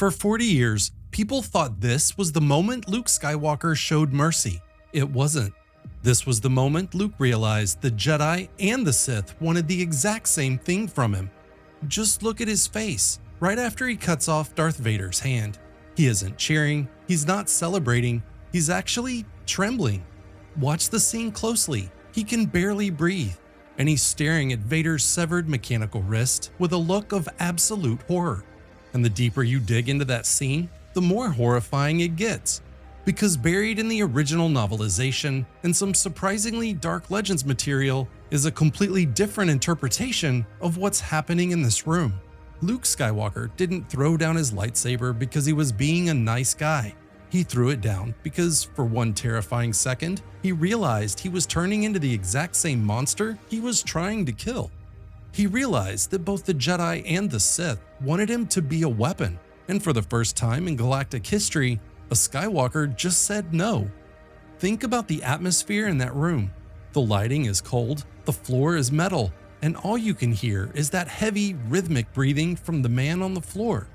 For 40 years, people thought this was the moment Luke Skywalker showed mercy. It wasn't. This was the moment Luke realized the Jedi and the Sith wanted the exact same thing from him. Just look at his face, right after he cuts off Darth Vader's hand. He isn't cheering, he's not celebrating, he's actually trembling. Watch the scene closely, he can barely breathe, and he's staring at Vader's severed mechanical wrist with a look of absolute horror. And the deeper you dig into that scene, the more horrifying it gets. Because buried in the original novelization and some surprisingly dark Legends material is a completely different interpretation of what's happening in this room. Luke Skywalker didn't throw down his lightsaber because he was being a nice guy. He threw it down because, for one terrifying second, he realized he was turning into the exact same monster he was trying to kill. He realized that both the Jedi and the Sith wanted him to be a weapon, and for the first time in galactic history, a Skywalker just said no. Think about the atmosphere in that room. The lighting is cold, the floor is metal, and all you can hear is that heavy, rhythmic breathing from the man on the floor.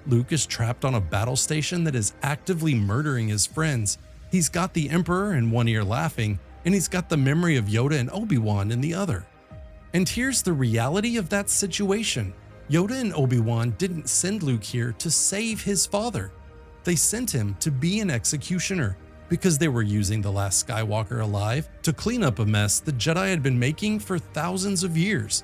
Luke is trapped on a battle station that is actively murdering his friends. He's got the Emperor in one ear laughing, and he's got the memory of Yoda and Obi-Wan in the other. And here's the reality of that situation. Yoda and Obi-Wan didn't send Luke here to save his father. They sent him to be an executioner because they were using the last Skywalker alive to clean up a mess the Jedi had been making for thousands of years.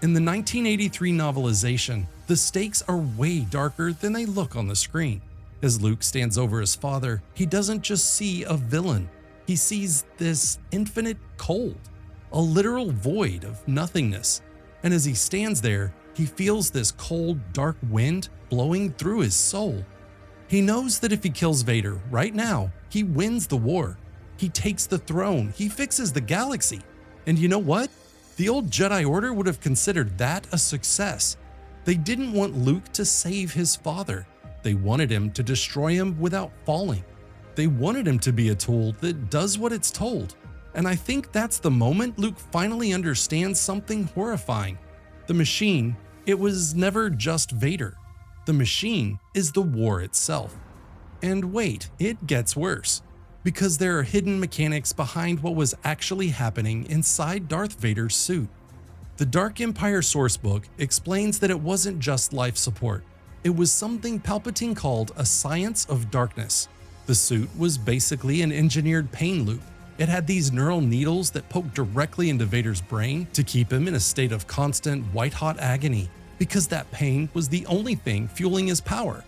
In the 1983 novelization, the stakes are way darker than they look on the screen. As Luke stands over his father, he doesn't just see a villain. He sees this infinite cold, a literal void of nothingness. And as he stands there, he feels this cold, dark wind blowing through his soul. He knows that if he kills Vader right now, he wins the war. He takes the throne, he fixes the galaxy. And you know what? The old Jedi Order would have considered that a success. They didn't want Luke to save his father. They wanted him to destroy him without falling. They wanted him to be a tool that does what it's told. And I think that's the moment Luke finally understands something horrifying. The machine, it was never just Vader. The machine is the war itself. And wait, it gets worse. Because there are hidden mechanics behind what was actually happening inside Darth Vader's suit. The Dark Empire sourcebook explains that it wasn't just life support. It was something Palpatine called a science of darkness. The suit was basically an engineered pain loop. It had these neural needles that poked directly into Vader's brain to keep him in a state of constant white-hot agony, because that pain was the only thing fueling his power.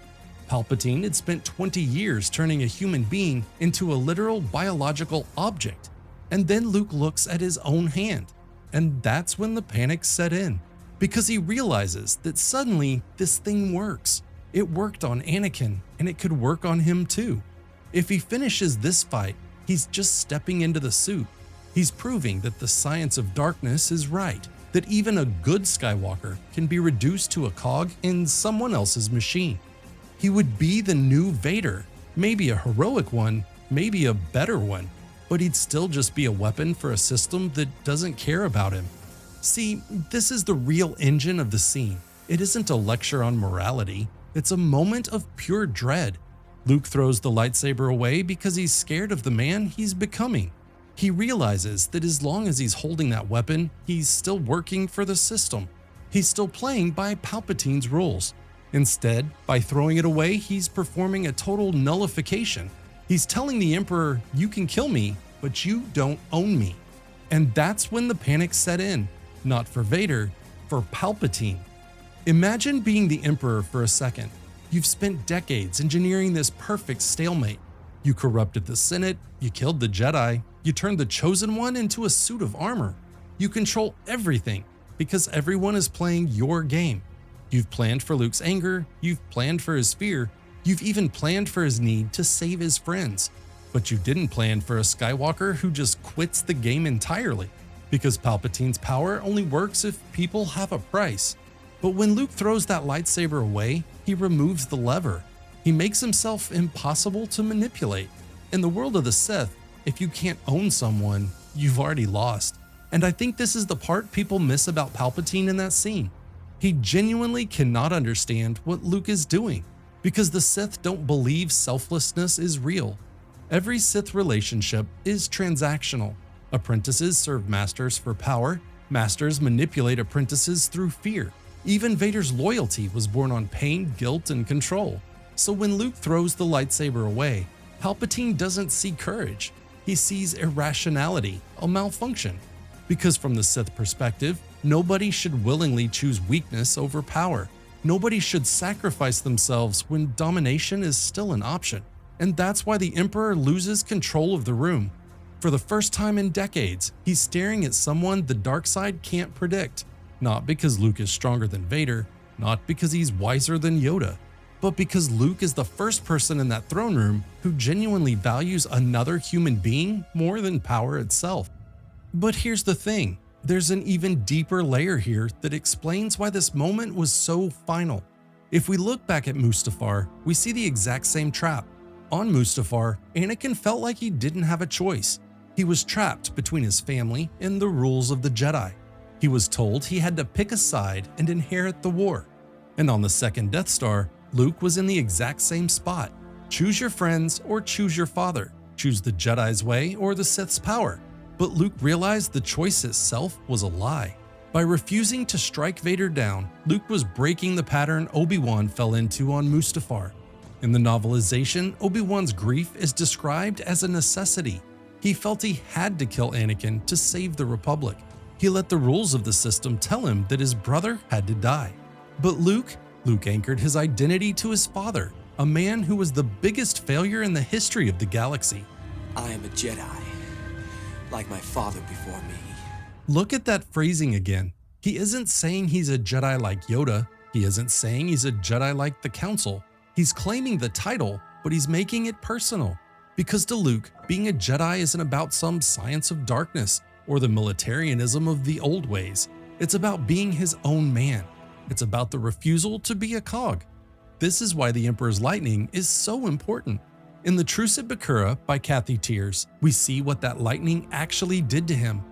Palpatine had spent 20 years turning a human being into a literal biological object. And then Luke looks at his own hand, and that's when the panic set in, because he realizes that suddenly this thing works. It worked on Anakin, and it could work on him too. If he finishes this fight, he's just stepping into the suit. He's proving that the science of darkness is right, that even a good Skywalker can be reduced to a cog in someone else's machine. He would be the new Vader, maybe a heroic one, maybe a better one, but he'd still just be a weapon for a system that doesn't care about him. See, this is the real engine of the scene. It isn't a lecture on morality, it's a moment of pure dread. Luke throws the lightsaber away because he's scared of the man he's becoming. He realizes that as long as he's holding that weapon, he's still working for the system. He's still playing by Palpatine's rules. Instead, by throwing it away, he's performing a total nullification. He's telling the Emperor, "You can kill me, but you don't own me." And that's when the panic set in, not for Vader, for Palpatine. Imagine being the Emperor for a second. You've spent decades engineering this perfect stalemate. You corrupted the Senate, you killed the Jedi, you turned the Chosen One into a suit of armor. You control everything because everyone is playing your game. You've planned for Luke's anger, you've planned for his fear, you've even planned for his need to save his friends. But you didn't plan for a Skywalker who just quits the game entirely, because Palpatine's power only works if people have a price. But when Luke throws that lightsaber away, he removes the lever. He makes himself impossible to manipulate. In the world of the Sith, if you can't own someone, you've already lost. And I think this is the part people miss about Palpatine in that scene. He genuinely cannot understand what Luke is doing. Because the Sith don't believe selflessness is real. Every Sith relationship is transactional. Apprentices serve masters for power, masters manipulate apprentices through fear. Even Vader's loyalty was born on pain, guilt, and control. So when Luke throws the lightsaber away, Palpatine doesn't see courage. He sees irrationality, a malfunction. Because from the Sith perspective, nobody should willingly choose weakness over power. Nobody should sacrifice themselves when domination is still an option. And that's why the Emperor loses control of the room. For the first time in decades, he's staring at someone the dark side can't predict. Not because Luke is stronger than Vader, not because he's wiser than Yoda, but because Luke is the first person in that throne room who genuinely values another human being more than power itself. But here's the thing, there's an even deeper layer here that explains why this moment was so final. If we look back at Mustafar, we see the exact same trap. On Mustafar, Anakin felt like he didn't have a choice. He was trapped between his family and the rules of the Jedi. He was told he had to pick a side and inherit the war. And on the second Death Star, Luke was in the exact same spot. Choose your friends or choose your father. Choose the Jedi's way or the Sith's power. But Luke realized the choice itself was a lie. By refusing to strike Vader down, Luke was breaking the pattern Obi-Wan fell into on Mustafar. In the novelization, Obi-Wan's grief is described as a necessity. He felt he had to kill Anakin to save the Republic. He let the rules of the system tell him that his brother had to die. But Luke anchored his identity to his father, a man who was the biggest failure in the history of the galaxy. I am a Jedi, like my father before me. Look at that phrasing again. He isn't saying he's a Jedi like Yoda. He isn't saying he's a Jedi like the Council. He's claiming the title, but he's making it personal. Because to Luke, being a Jedi isn't about some science of darkness or the militarianism of the old ways. It's about being his own man. It's about the refusal to be a cog. This is why the Emperor's lightning is so important. In the Truce at Bakura by Kathy Tears, we see what that lightning actually did to him.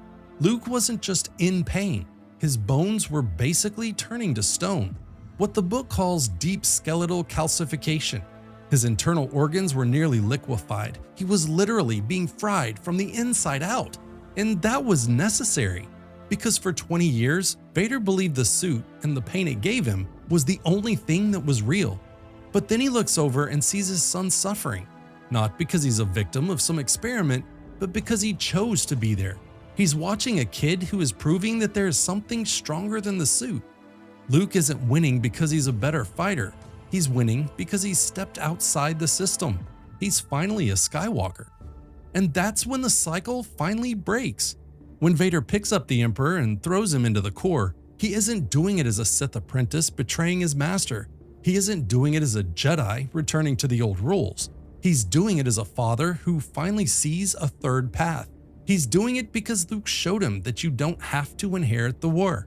Luke wasn't just in pain. His bones were basically turning to stone. What the book calls deep skeletal calcification. His internal organs were nearly liquefied. He was literally being fried from the inside out. And that was necessary. Because for 20 years, Vader believed the suit and the pain it gave him was the only thing that was real. But then he looks over and sees his son suffering. Not because he's a victim of some experiment, but because he chose to be there. He's watching a kid who is proving that there is something stronger than the suit. Luke isn't winning because he's a better fighter. He's winning because he's stepped outside the system. He's finally a Skywalker. And that's when the cycle finally breaks. When Vader picks up the Emperor and throws him into the core, he isn't doing it as a Sith apprentice betraying his master. He isn't doing it as a Jedi returning to the old rules. He's doing it as a father who finally sees a third path. He's doing it because Luke showed him that you don't have to inherit the war.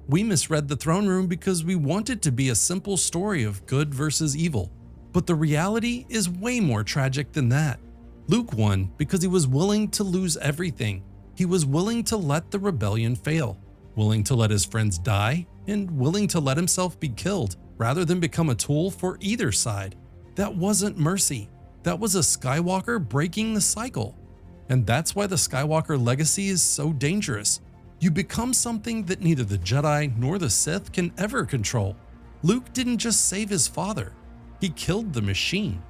We misread the throne room because we want it to be a simple story of good versus evil. But the reality is way more tragic than that. Luke won because he was willing to lose everything. He was willing to let the rebellion fail, willing to let his friends die, and willing to let himself be killed rather than become a tool for either side. That wasn't mercy. That was a Skywalker breaking the cycle. And that's why the Skywalker legacy is so dangerous. You become something that neither the Jedi nor the Sith can ever control. Luke didn't just save his father. He killed the machine.